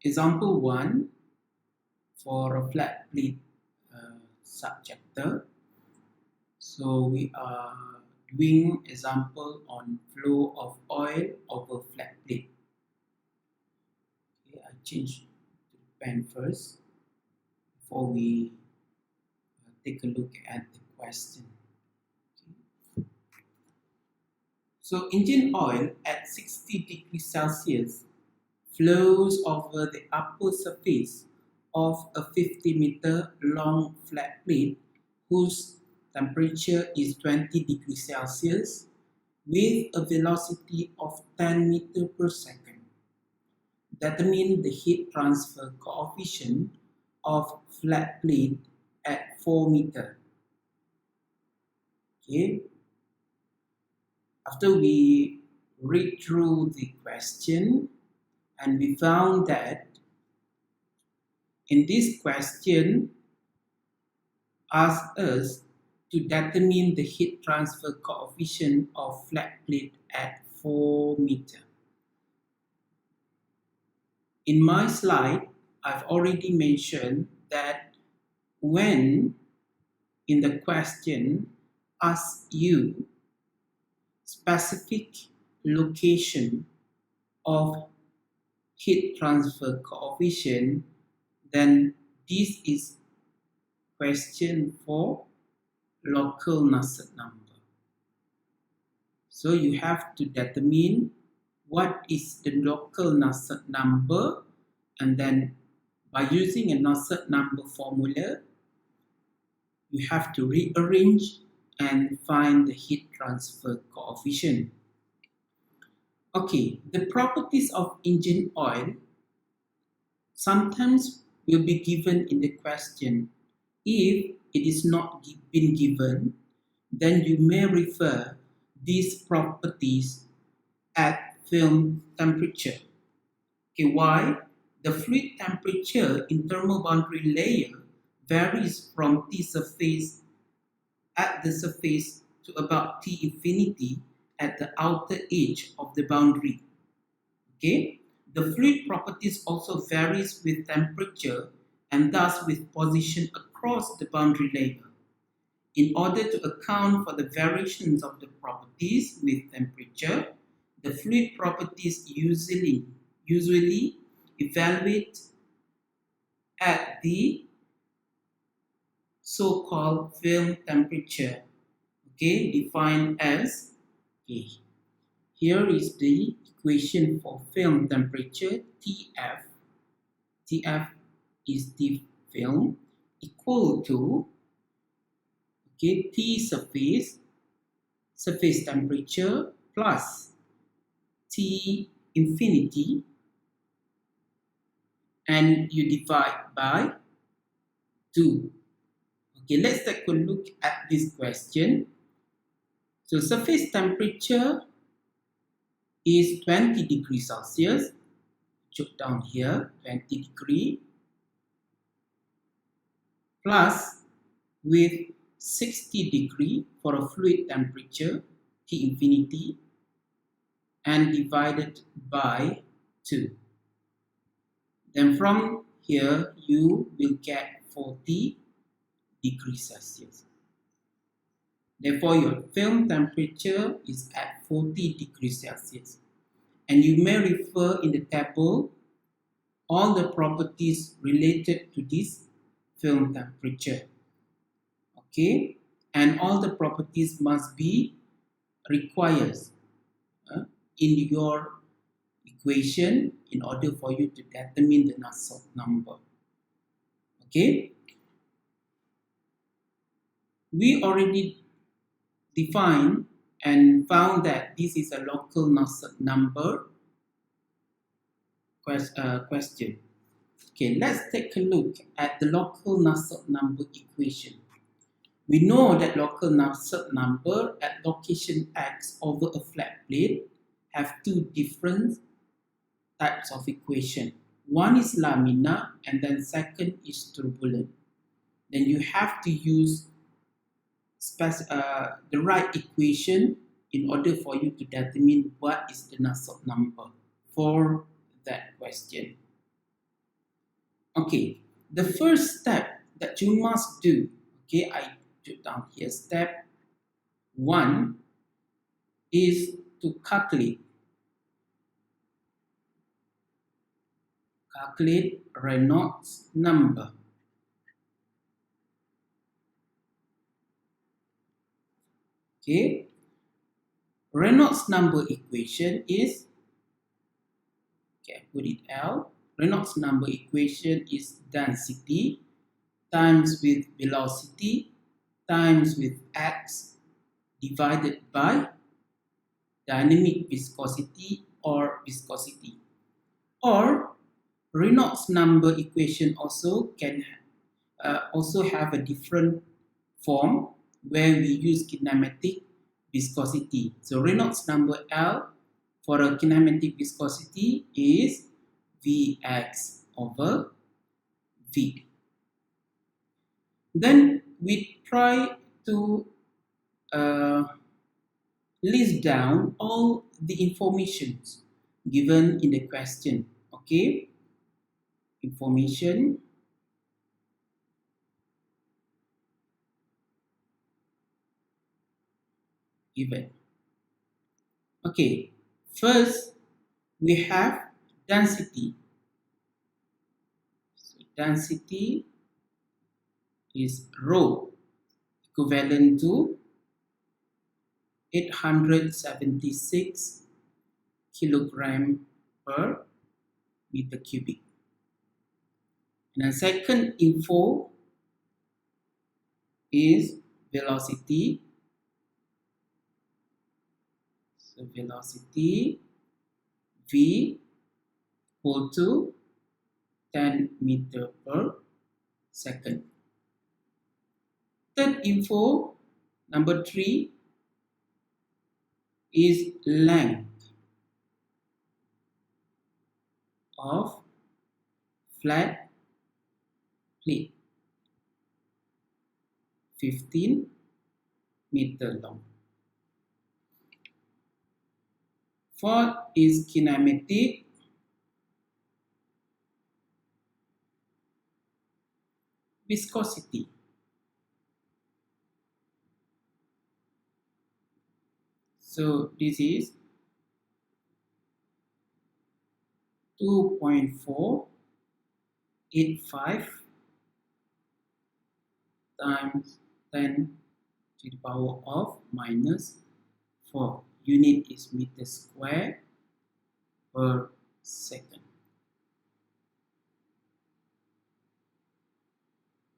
Example 1 for a flat plate subjector. So we are doing example on flow of oil over flat plate. Okay, I change to the pen first before we take a look at the question. Okay. So engine oil at 60 degrees Celsius flows over the upper surface of a 50-meter long flat plate whose temperature is 20 degrees Celsius with a velocity of 10 meters per second. Determine the heat transfer coefficient of flat plate at 4 meters. Okay. After we read through the question, and we found that in this question asks us to determine the heat transfer coefficient of flat plate at 4 meters. In my slide, I've already mentioned that when in the question asks you specific location of heat transfer coefficient, then this is question for local Nusselt number. So you have to determine what is the local Nusselt number, and then by using a Nusselt number formula, you have to rearrange and find the heat transfer coefficient. Okay, the properties of engine oil sometimes will be given in the question. If it is not been given, then you may refer these properties at film temperature. Okay, why? The fluid temperature in thermal boundary layer varies from T surface at the surface to about T infinity at the outer edge of the boundary. Okay, the fluid properties also varies with temperature and thus with position across the boundary layer. In order to account for the variations of the properties with temperature, the fluid properties usually evaluate at the so-called film temperature, okay, defined as, okay, here is the equation for film temperature, Tf. Tf is the film equal to, okay, T surface temperature plus T infinity, and you divide by 2. Okay, let's take a look at this question. So surface temperature is 20 degrees Celsius. Jot down here, 20 degree plus with 60 degree for a fluid temperature, T infinity, and divided by 2. Then from here, you will get 40 degrees Celsius. Therefore, your film temperature is at 40 degrees Celsius. And you may refer in the table all the properties related to this film temperature. Okay, and all the properties must be required in your equation in order for you to determine the Nusselt number. Okay, we already defined and found that this is a local Nusselt number question. Okay, let's take a look at the local Nusselt number equation. We know that local Nusselt number at location X over a flat plate have two different types of equation. One is laminar and then second is turbulent. Then you have to use the right equation in order for you to determine what is the Nusselt number for that question. Okay, the first step that you must do, okay, I put down here, step 1 is to calculate Reynolds number. Okay, Reynolds number equation is, okay, I put it L. Reynolds number equation is density times with velocity times with x divided by dynamic viscosity or viscosity. Or Reynolds number equation also can also have a different form where we use kinematic viscosity. So Reynolds number L for a kinematic viscosity is Vx over V. Then we try to list down all the informations given in the question. Okay, information given. Okay, first we have density. So density is rho, equivalent to 876 kilogram per meter cubic. And then second info is velocity. So velocity V equal to 10 meter per second. Third info, number 3, is length of flat plate, 15 meter long. Fourth is kinematic viscosity. So this is 2.485 times 10 to the power of minus 4. Unit is meter square per second.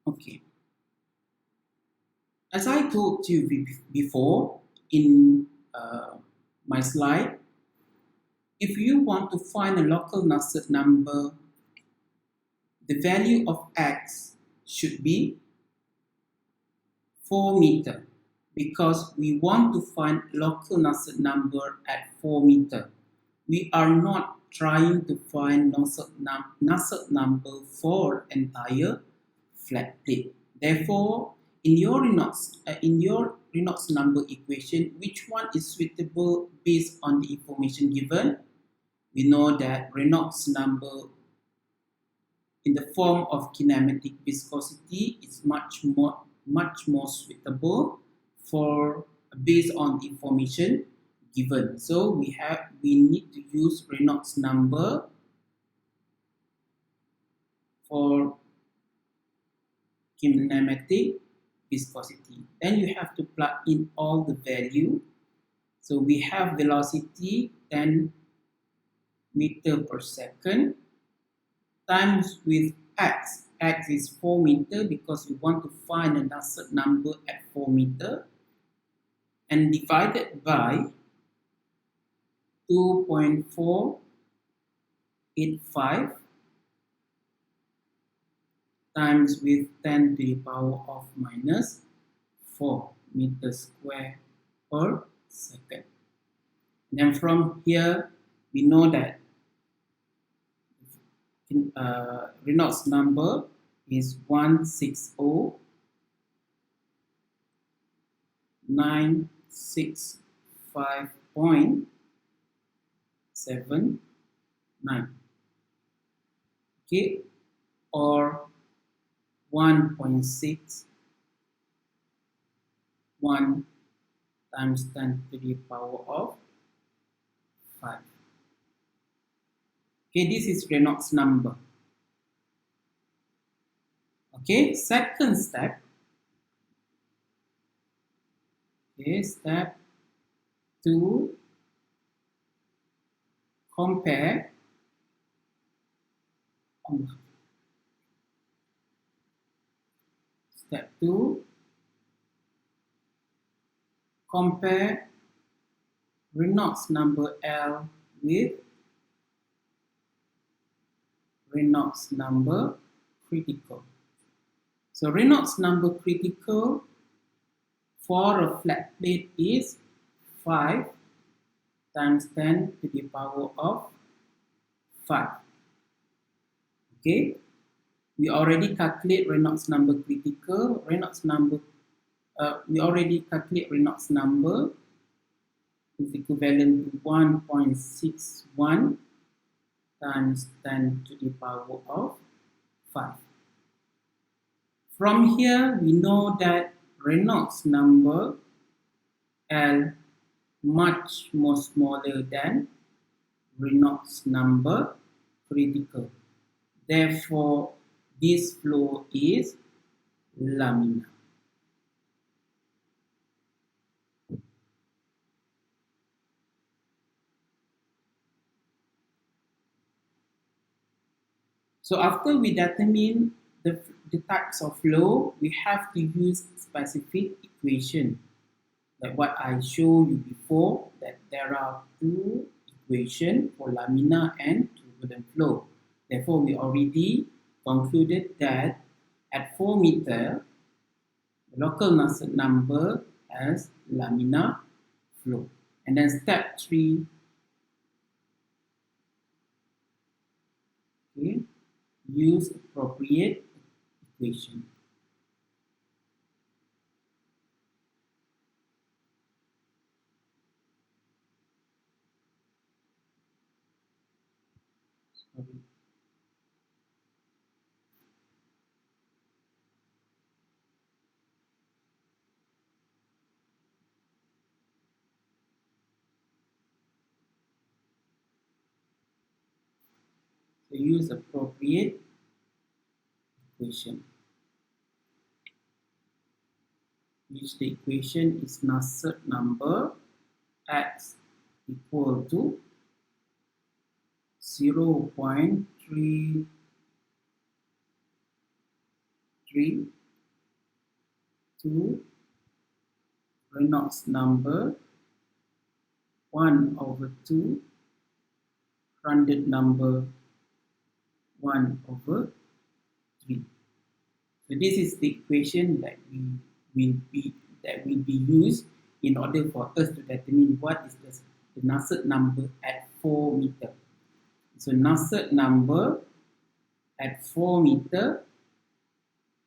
Okay. As I told you before in my slide, if you want to find a local Nusselt number, the value of x should be 4 meter, because we want to find local Nusselt number at 4 meter. We are not trying to find Nusselt number for entire flat plate. Therefore, in your Reynolds number equation, which one is suitable based on the information given? We know that Reynolds number in the form of kinematic viscosity is much more suitable for based on the information given. So we need to use Reynolds number for kinematic viscosity. Then you have to plug in all the value. So we have velocity 10 meter per second times with x. X is 4 meter because we want to find a Nusselt number at 4 meter, and divided by 2.485 times with 10 to the power of minus 4 meters square per second. And then from here, we know that Reynolds number is 160,965.79. Okay, or 1.61 times 10 to the power of 5. Okay, this is Reynolds number. Okay, second step. Okay, step 2, compare step 2, compare Reynolds number L with Reynolds number critical. So Reynolds number critical for a flat plate is 5 times 10 to the power of 5. Okay, we already calculate Reynolds number critical. We already calculate Reynolds number is equivalent to 1.61 times 10 to the power of 5. From here, we know that Reynolds number L much more smaller than Reynolds number critical. Therefore, this flow is laminar. So after we determine the types of flow, we have to use specific equation. Like what I showed you before, that there are two equations for laminar and turbulent flow. Therefore, we already concluded that at 4 meter, the local Nusselt number has laminar flow. And then step 3, okay, use appropriate equation. Sorry. So use appropriate equation, which the equation is Nusselt number x equal to 0.332 Reynolds number 1/2 rounded number 1/3. So this is the equation that will be used in order for us to determine what is the Nusselt number at 4 meter. So Nusselt number at 4 meter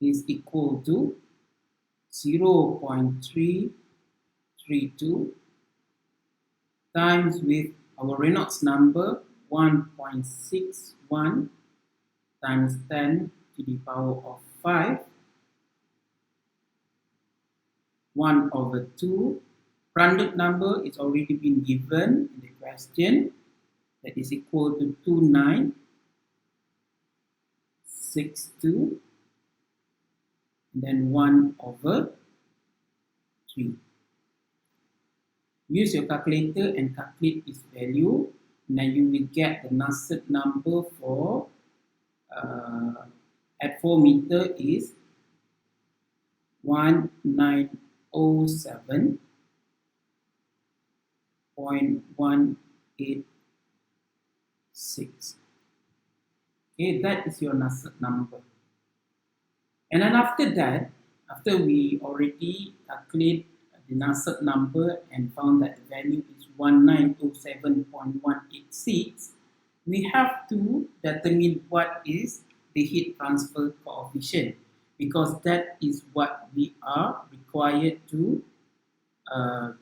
is equal to 0.332 times with our Reynolds number 1.61 times 10 to the power of 5, 1/2. Rounded number is already been given in the question, that is equal to 2962, and then 1/3. Use your calculator and calculate its value, and then you will get the Nusselt number for at 4 meter is 1907.186. Okay, that is your Nusselt number. And then after that, after we already calculate the Nusselt number and found that the value is 1907.186, we have to determine what is the heat transfer coefficient, because that is what we are required to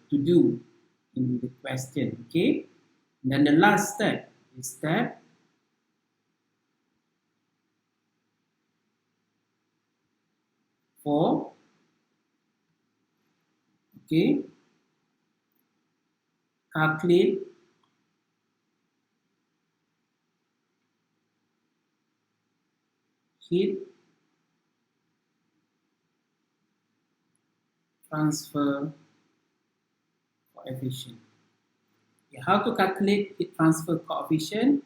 do in the question. Okay, and then the last step is step for, okay, calculate heat transfer coefficient. Okay, how to calculate heat transfer coefficient?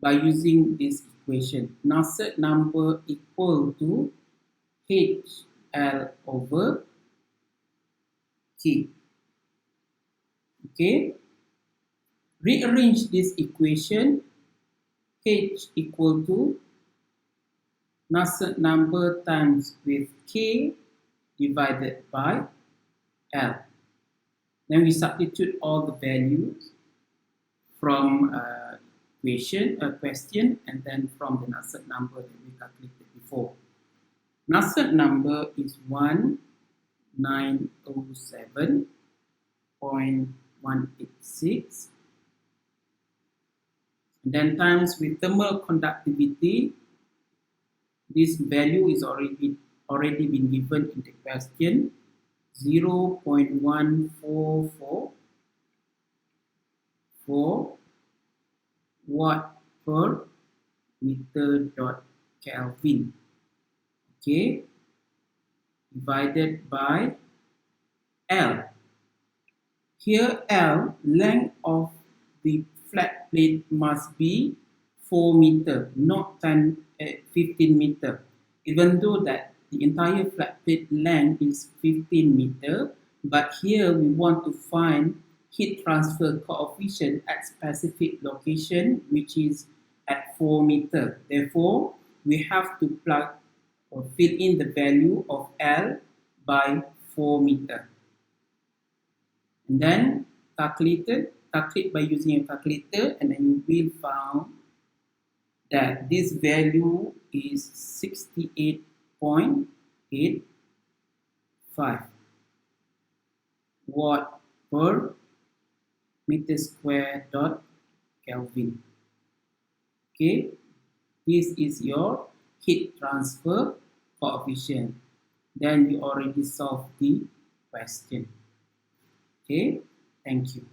By using this equation. Nusselt number equal to HL over K. Okay, rearrange this equation. H equal to Nusselt number times with K divided by L. Then we substitute all the values from question, and then from the Nusselt number that we calculated before. Nusselt number is 1907.186, and then times with thermal conductivity. This value is already been given in the question, 0.1444 watt per meter dot Kelvin. Okay, divided by L. Here L, length of the flat plate must be 4 meter, not 15 meter. Even though that the entire flat plate length is 15 meter, but here we want to find heat transfer coefficient at specific location, which is at 4 meter. Therefore, we have to plug or fill in the value of L by 4 meter. And then calculate by using a calculator, and then you will find that this value is 68.85 watt per meter square dot Kelvin. Okay, this is your heat transfer coefficient. Then you already solved the question. Okay, thank you.